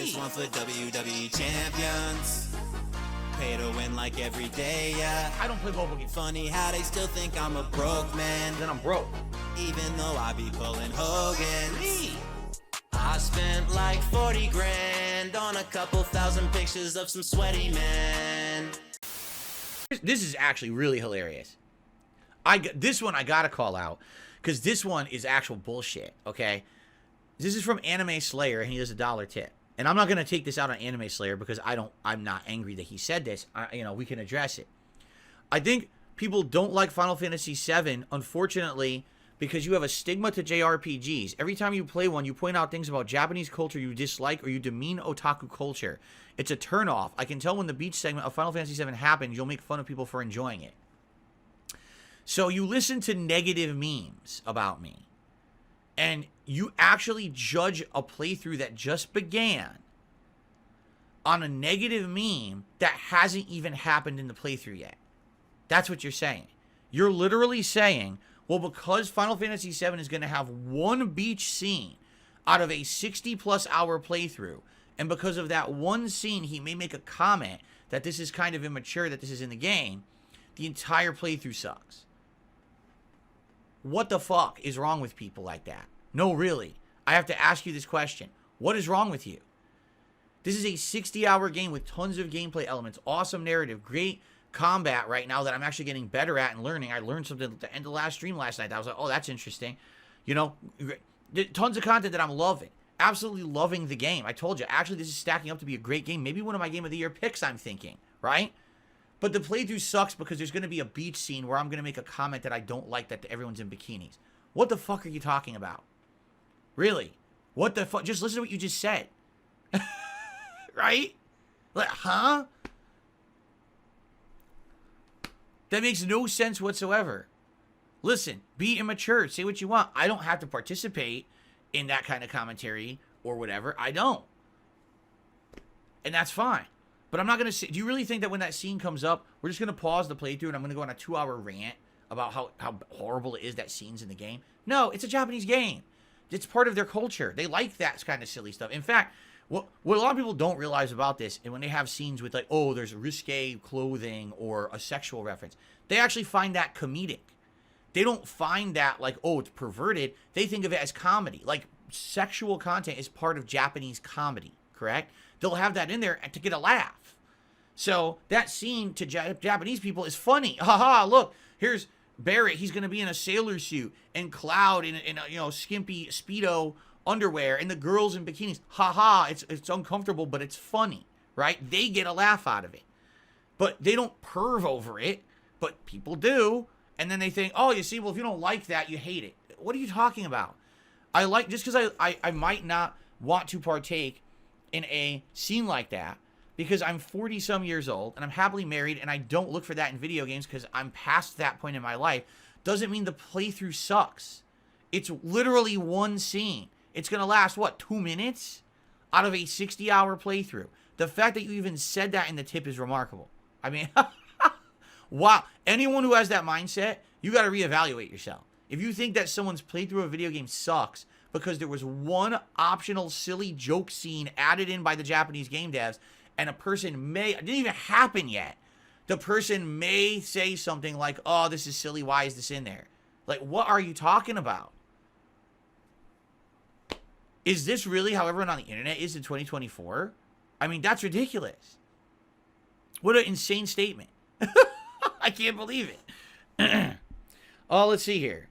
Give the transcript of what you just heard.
This one for WWE champions. Pay to win like every day, yeah. I don't play mobile games. Funny how they still think I'm a broke man. Then I'm broke. Even though I be pulling Hogan's. I spent like 40 grand on a couple thousand pictures of some sweaty men. This is actually really hilarious. This one I gotta call out, because this one is actual bullshit, okay? This is from Anime Slayer, and he does a $1 tip. And I'm not gonna take this out on Anime Slayer because I'm not angry that he said this. We can address it. I think people don't like Final Fantasy VII, unfortunately, because you have a stigma to JRPGs. Every time you play one, you point out things about Japanese culture you dislike or you demean otaku culture. It's a turnoff. I can tell when the beach segment of Final Fantasy VII happens, you'll make fun of people for enjoying it. So you listen to negative memes about me, and you actually judge a playthrough that just began on a negative meme that hasn't even happened in the playthrough yet. That's what you're saying. You're literally saying, well, because Final Fantasy VII is going to have one beach scene out of a 60-plus hour playthrough, and because of that one scene, he may make a comment that this is kind of immature, that this is in the game, the entire playthrough sucks. What the fuck is wrong with people like that? No, really. I have to ask you this question. What is wrong with you? This is a 60-hour game with tons of gameplay elements, awesome narrative, great combat right now that I'm actually getting better at and learning. I learned something at the end of the last stream last night. I was like, oh, that's interesting. Tons of content that I'm loving. Absolutely loving the game. I told you, actually, this is stacking up to be a great game. Maybe one of my Game of the Year picks, I'm thinking, right? But the playthrough sucks because there's going to be a beach scene where I'm going to make a comment that I don't like, that everyone's in bikinis. What the fuck are you talking about? Really? What the fuck? Just listen to what you just said. Right? Like, huh? That makes no sense whatsoever. Listen, be immature. Say what you want. I don't have to participate in that kind of commentary or whatever. I don't. And that's fine. But I'm not going to say... Do you really think that when that scene comes up, we're just going to pause the playthrough and I'm going to go on a 2-hour rant about how horrible it is that scene's in the game? No, it's a Japanese game. It's part of their culture. They like that kind of silly stuff. In fact, what a lot of people don't realize about this, and when they have scenes with like, oh, there's risque clothing or a sexual reference, they actually find that comedic. They don't find that like, oh, it's perverted. They think of it as comedy. Like, sexual content is part of Japanese comedy, correct? They'll have that in there to get a laugh. So that scene to Japanese people is funny. Haha, look, here's Barrett. He's going to be in a sailor suit, and Cloud in a skimpy Speedo underwear, and the girls in bikinis. Haha, it's uncomfortable, but it's funny, right? They get a laugh out of it. But they don't perv over it, but people do. And then they think, oh, you see, well, if you don't like that, you hate it. What are you talking about? Just because I might not want to partake in a scene like that, because I'm 40-some years old, and I'm happily married, and I don't look for that in video games because I'm past that point in my life, doesn't mean the playthrough sucks. It's literally one scene. It's going to last, what, 2 minutes out of a 60-hour playthrough? The fact that you even said that in the tip is remarkable. I mean, wow. Anyone who has that mindset, you got to reevaluate yourself. If you think that someone's playthrough of a video game sucks because there was one optional silly joke scene added in by the Japanese game devs, and a person it didn't even happen yet, the person may say something like, oh, this is silly, why is this in there? Like, what are you talking about? Is this really how everyone on the internet is in 2024? I mean, that's ridiculous. What an insane statement. I can't believe it. Oh, let's see here.